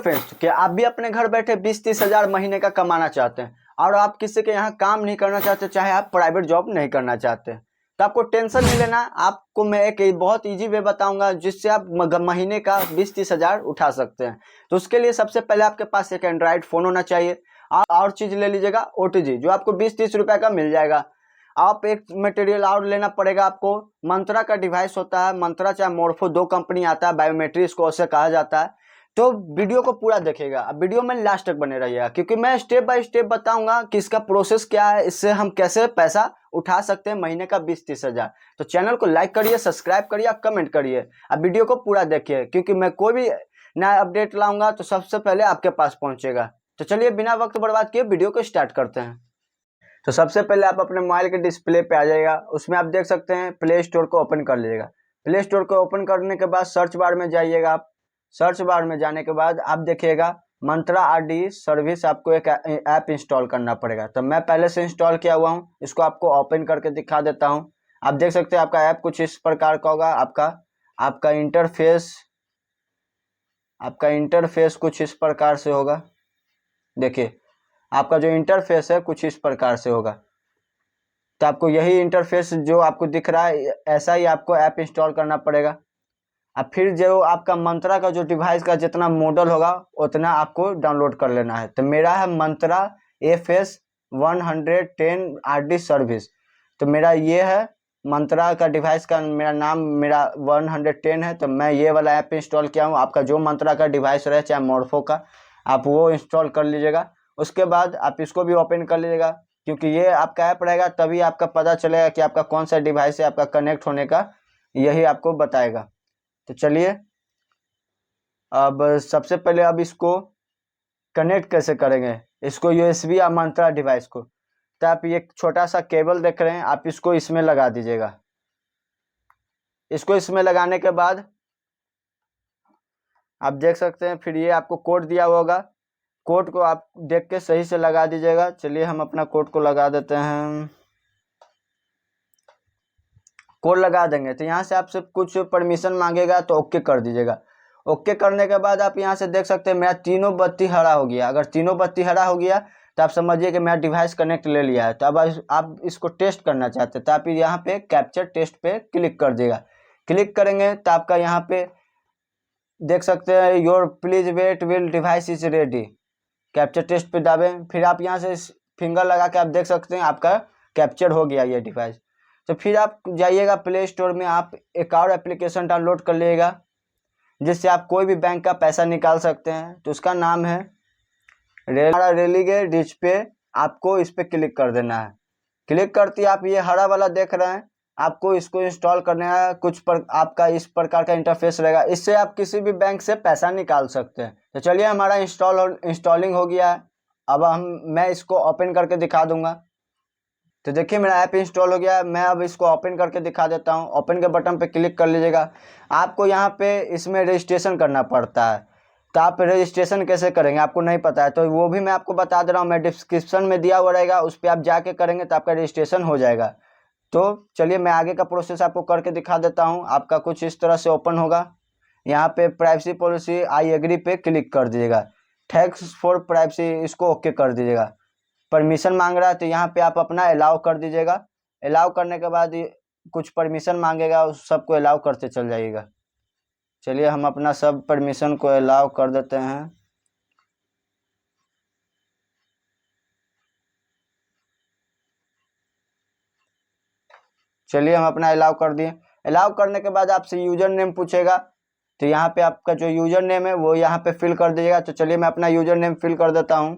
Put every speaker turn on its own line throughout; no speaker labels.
Friends कि आप भी अपने घर बैठे 20-30 हज़ार महीने का कमाना चाहते हैं और आप किसी के यहाँ काम नहीं करना चाहते, चाहे आप प्राइवेट जॉब नहीं करना चाहते, तो आपको टेंशन नहीं लेना। आपको मैं एक बहुत इजी वे बताऊंगा जिससे आप महीने का 20-30 हज़ार उठा सकते हैं। तो उसके लिए सबसे पहले आपके पास एक एंड्रॉइड फ़ोन होना चाहिए और चीज़ ले लीजिएगा OTG, जो आपको 20-30 रुपये का मिल जाएगा। आप एक मटेरियल और लेना पड़ेगा आपको, मंत्रा का डिवाइस होता है, मंत्रा चाहे मोर्फो, 2 कंपनी आता है, बायोमेट्रिक्स को उसे कहा जाता है। तो वीडियो को पूरा देखिएगा, अब वीडियो में लास्ट तक बने रहिएगा क्योंकि मैं स्टेप बाय स्टेप बताऊंगा कि इसका प्रोसेस क्या है, इससे हम कैसे पैसा उठा सकते हैं महीने का 20-30 हज़ार। तो चैनल को लाइक करिए, सब्सक्राइब करिए, कमेंट करिए, अब वीडियो को पूरा देखिए क्योंकि मैं कोई भी नया अपडेट लाऊंगा तो सबसे पहले आपके पास पहुंचेगा। तो चलिए बिना वक्त बर्बाद किए वीडियो को स्टार्ट करते हैं। तो सबसे पहले आप अपने मोबाइल के डिस्प्ले पे आ जाएगा, उसमें आप देख सकते हैं प्ले स्टोर को ओपन कर लीजिएगा। प्ले स्टोर को ओपन करने के बाद सर्च बार में जाइएगा। आप सर्च बार में जाने के बाद आप देखिएगा मंत्रा RD सर्विस, आपको एक ऐप इंस्टॉल करना पड़ेगा। तो मैं पहले से इंस्टॉल किया हुआ हूँ, इसको आपको ओपन करके दिखा देता हूँ। आप देख सकते हैं आपका ऐप कुछ इस प्रकार का होगा। आपका इंटरफेस कुछ इस प्रकार से होगा। देखिए आपका जो इंटरफेस है कुछ इस प्रकार से होगा। तो आपको यही इंटरफेस जो आपको दिख रहा है ऐसा ही आपको ऐप इंस्टॉल करना पड़ेगा। अब फिर जो आपका मंत्रा का जो डिवाइस का जितना मॉडल होगा उतना आपको डाउनलोड कर लेना है। तो मेरा है मंत्रा FS 110 RD सर्विस। तो मेरा ये है मंत्रा का डिवाइस का मेरा 110 है। तो मैं ये वाला ऐप इंस्टॉल किया हूँ। आपका जो मंत्रा का डिवाइस रहे चाहे मोर्फो का, आप वो इंस्टॉल कर लीजिएगा। उसके बाद आप इसको भी ओपन कर लीजिएगा क्योंकि ये आपका ऐप रहेगा तभी आपका पता चलेगा कि आपका कौन सा डिवाइस है, आपका कनेक्ट होने का यही आपको बताएगा। तो चलिए अब सबसे पहले अब इसको कनेक्ट कैसे करेंगे, इसको USB या मंत्रा डिवाइस को। तो आप ये छोटा सा केबल देख रहे हैं, आप इसको इसमें लगा दीजिएगा। इसको इसमें लगाने के बाद आप देख सकते हैं फिर ये आपको कोड दिया होगा, कोड को आप देख के सही से लगा दीजिएगा। चलिए हम अपना कोड को लगा देते हैं। कोड लगा देंगे तो यहाँ से आपसे कुछ परमिशन मांगेगा तो ओके कर दीजिएगा। ओके करने के बाद आप यहाँ से देख सकते हैं मेरा तीनों बत्ती हरा हो गया। अगर तीनों बत्ती हरा हो गया तो आप समझिए कि मेरा डिवाइस कनेक्ट ले लिया है। तो अब आप इसको टेस्ट करना चाहते हैं तो आप यहाँ पे कैप्चर टेस्ट पे क्लिक कर दिएगा। क्लिक करेंगे तो आपका यहाँ पे देख सकते हैं your please wait will device is ready. Capture test पे दाबें, फिर आप यहाँ से फिंगर लगा के आप देख सकते हैं आपका कैप्चर हो गया ये डिवाइस। तो फिर आप जाइएगा प्ले स्टोर में, आप एक और एप्लीकेशन डाउनलोड कर लीजिएगा जिससे आप कोई भी बैंक का पैसा निकाल सकते हैं। तो उसका नाम है रेलिगे डिच पे। आपको इस पर क्लिक कर देना है। क्लिक करते ही आप ये हरा वाला देख रहे हैं, आपको इसको इंस्टॉल करना है। आपका इस प्रकार का इंटरफेस रहेगा, इससे आप किसी भी बैंक से पैसा निकाल सकते हैं। तो चलिए हमारा इंस्टॉलिंग हो गया है। अब मैं इसको ओपन करके दिखा दूंगा। तो देखिए मेरा ऐप इंस्टॉल हो गया है। मैं अब इसको ओपन करके दिखा देता हूँ। ओपन के बटन पे क्लिक कर लीजिएगा। आपको यहाँ पे इसमें रजिस्ट्रेशन करना पड़ता है। तो आप रजिस्ट्रेशन कैसे करेंगे आपको नहीं पता है तो वो भी मैं आपको बता दे रहा हूँ। मैं डिस्क्रिप्शन में दिया हुआ रहेगा, उस पर आप जाके करेंगे तो आपका रजिस्ट्रेशन हो जाएगा। तो चलिए मैं आगे का प्रोसेस आपको करके दिखा देता हूँ। आपका कुछ इस तरह से ओपन होगा। यहाँ पे प्राइवेसी पॉलिसी आई एग्री पे क्लिक कर दीजिएगा। थैंक्स फॉर प्राइवेसी इसको ओके कर दीजिएगा। परमिशन मांग रहा है तो यहाँ पे आप अपना अलाउ कर दीजिएगा। अलाउ करने के बाद कुछ परमिशन मांगेगा, उस सबको अलाउ करते चल जाइएगा। चलिए हम अपना सब परमिशन को अलाउ कर देते हैं। चलिए हम अपना अलाउ कर दिए। अलाउ करने के बाद आपसे यूजर नेम पूछेगा, तो यहाँ पे आपका जो यूजर नेम है वो यहाँ पे फिल कर दीजिएगा। तो चलिए मैं अपना यूजर नेम फिल कर देता हूँ।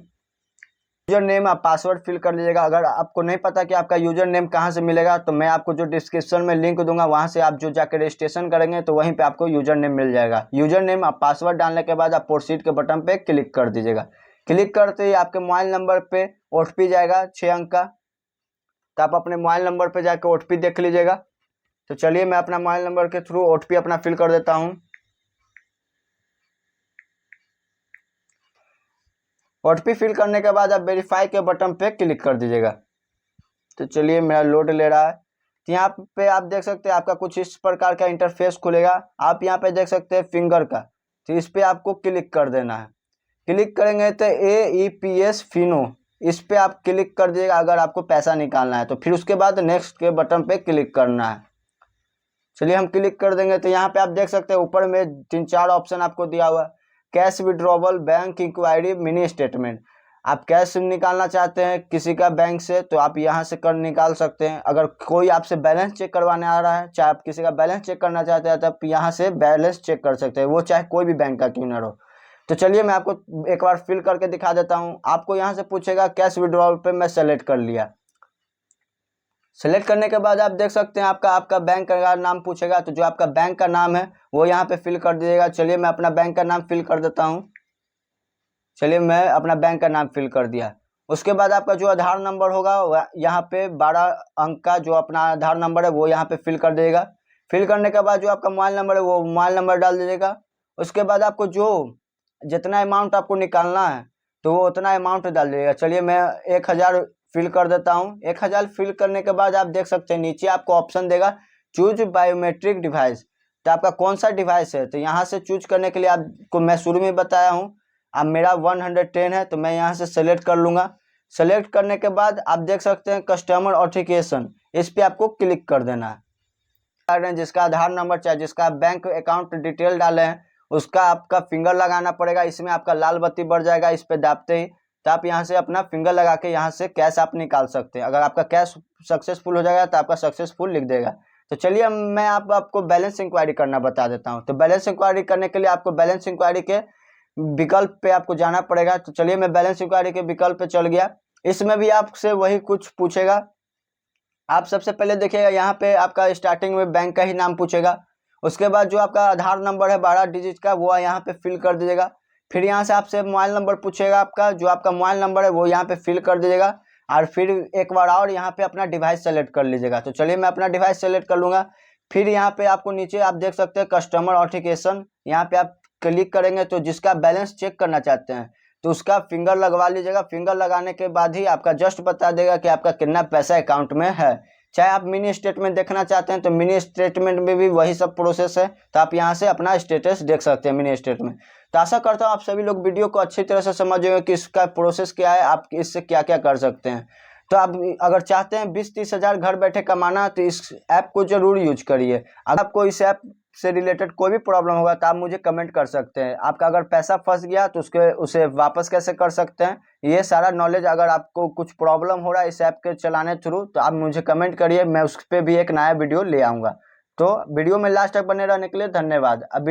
यूजर नेम आप पासवर्ड फिल कर लीजिएगा। अगर आपको नहीं पता कि आपका यूजर नेम कहाँ से मिलेगा तो मैं आपको जो डिस्क्रिप्शन में लिंक दूंगा वहाँ से आप जो जाकर रजिस्ट्रेशन करेंगे तो वहीं पे आपको यूजर नेम मिल जाएगा। यूजर नेम आप पासवर्ड डालने के बाद आप प्रोसीड के बटन पे क्लिक कर दीजिएगा। क्लिक करते ही आपके मोबाइल नंबर पे OTP जाएगा 6 अंक का। तो आप अपने मोबाइल नंबर पे जाकर OTP देख लीजिएगा। तो चलिए मैं अपना मोबाइल नंबर के थ्रू OTP अपना फिल कर देता हूँ। OTP फिल करने के बाद आप वेरीफाई के बटन पे क्लिक कर दीजिएगा। तो चलिए मेरा लोड ले रहा है। तो यहाँ पे आप देख सकते हैं आपका कुछ इस प्रकार का इंटरफेस खुलेगा। आप यहाँ पे देख सकते हैं फिंगर का, तो इस पे आपको क्लिक कर देना है। क्लिक करेंगे तो AEPS फिनो इस पे आप क्लिक कर दीजिएगा अगर आपको पैसा निकालना है तो। फिर उसके बाद नेक्स्ट के बटन पे क्लिक करना है। चलिए हम क्लिक कर देंगे तो यहाँ पे आप देख सकते हैं ऊपर में 3-4 ऑप्शन आपको दिया हुआ है। Cash withdrawal, bank enquiry, mini statement. आप कैश निकालना चाहते हैं किसी का बैंक से तो आप यहाँ से निकाल सकते हैं। अगर कोई आपसे बैलेंस चेक करवाने आ रहा है, चाहे आप किसी का बैलेंस चेक करना चाहते हैं तो आप यहाँ से बैलेंस चेक कर सकते हैं, वो चाहे कोई भी बैंक का क्यों ना हो। तो चलिए मैं आपको एक बार फिल करके दिखा देता हूँ। आपको यहाँ से पूछेगा कैश विड्रॉवल पे, मैं सेलेक्ट कर लिया। सेलेक्ट करने के बाद आप देख सकते हैं आपका बैंक का नाम पूछेगा, तो जो आपका बैंक का नाम है वो यहाँ पे फिल कर दीजिएगा। चलिए मैं अपना बैंक का नाम फिल कर देता हूँ। चलिए मैं अपना बैंक का नाम फिल कर दिया। उसके बाद आपका जो आधार नंबर होगा यहाँ पे 12 अंक का जो अपना आधार नंबर है वो यहाँ पे फिल कर दीजिएगा। फिल करने के बाद जो आपका मोबाइल नंबर है वो मोबाइल नंबर डाल दीजिएगा। उसके बाद आपको जो जितना अमाउंट आपको निकालना है तो वो उतना अमाउंट डाल दीजिएगा। चलिए मैं 1000 फिल कर देता हूँ। 1000 फिल करने के बाद आप देख सकते हैं नीचे आपको ऑप्शन देगा चूज बायोमेट्रिक डिवाइस। तो आपका कौन सा डिवाइस है, तो यहाँ से चूज करने के लिए आपको मैं शुरू में बताया हूँ। अब मेरा 110 है तो मैं यहाँ से सेलेक्ट कर लूँगा। सेलेक्ट करने के बाद आप देख सकते हैं कस्टमर ऑथेंटिकेशन, इस पर आपको क्लिक कर देना है। जिसका आधार नंबर चाहे जिसका बैंक अकाउंट डिटेल डाले हैं उसका आपका फिंगर लगाना पड़ेगा। इसमें आपका लाल बत्ती बढ़ जाएगा इस पे दाबते ही, तो आप यहाँ से अपना फिंगर लगा के यहाँ से कैश आप निकाल सकते हैं। अगर आपका कैश सक्सेसफुल हो जाएगा तो आपका सक्सेसफुल लिख देगा। तो चलिए मैं आपको बैलेंस इंक्वायरी करना बता देता हूँ। तो बैलेंस इंक्वायरी करने के लिए आपको बैलेंस इंक्वायरी के विकल्प पे आपको जाना पड़ेगा। तो चलिए मैं बैलेंस इंक्वायरी के विकल्प पे चल गया। इसमें भी आपसे वही कुछ पूछेगा। आप सबसे पहले देखिएगा यहाँ पे आपका स्टार्टिंग में बैंक का ही नाम पूछेगा। उसके बाद जो आपका आधार नंबर है 12 डिजिट का वो यहाँ पे फिल कर दीजिएगा। फिर यहाँ से आपसे मोबाइल नंबर पूछेगा आपका, जो आपका मोबाइल नंबर है वो यहाँ पे फिल कर दीजिएगा। और फिर एक बार और यहाँ पे अपना डिवाइस सेलेक्ट कर लीजिएगा। तो चलिए मैं अपना डिवाइस सेलेक्ट कर लूँगा। फिर यहाँ पे आपको नीचे आप देख सकते हैं कस्टमर ऑथेंटिकेशन, यहाँ पे आप क्लिक करेंगे तो जिसका बैलेंस चेक करना चाहते हैं तो उसका फिंगर लगवा लीजिएगा। फिंगर लगाने के बाद ही आपका जस्ट बता देगा कि आपका कितना पैसा अकाउंट में है। चाहे आप मिनी स्टेटमेंट देखना चाहते हैं तो मिनी स्टेटमेंट में भी वही सब प्रोसेस है, तो आप यहाँ से अपना स्टेटस देख सकते हैं मिनी स्टेटमेंट। तो आशा करता हूँ आप सभी लोग वीडियो को अच्छी तरह से समझ गए कि इसका प्रोसेस क्या है, आप इससे क्या क्या कर सकते हैं। तो आप अगर चाहते हैं 20-30 हज़ार घर बैठे कमाना तो इस ऐप को जरूर यूज करिए। अगर आपको इस ऐप से रिलेटेड कोई भी प्रॉब्लम होगा तो आप मुझे कमेंट कर सकते हैं। आपका अगर पैसा फंस गया तो उसे वापस कैसे कर सकते हैं, ये सारा नॉलेज अगर आपको कुछ प्रॉब्लम हो रहा है इस ऐप के चलाने थ्रू तो आप मुझे कमेंट करिए, मैं उस पर भी एक नया वीडियो ले आऊँगा। तो वीडियो में लास्ट तक बने रहने के लिए धन्यवाद। अभी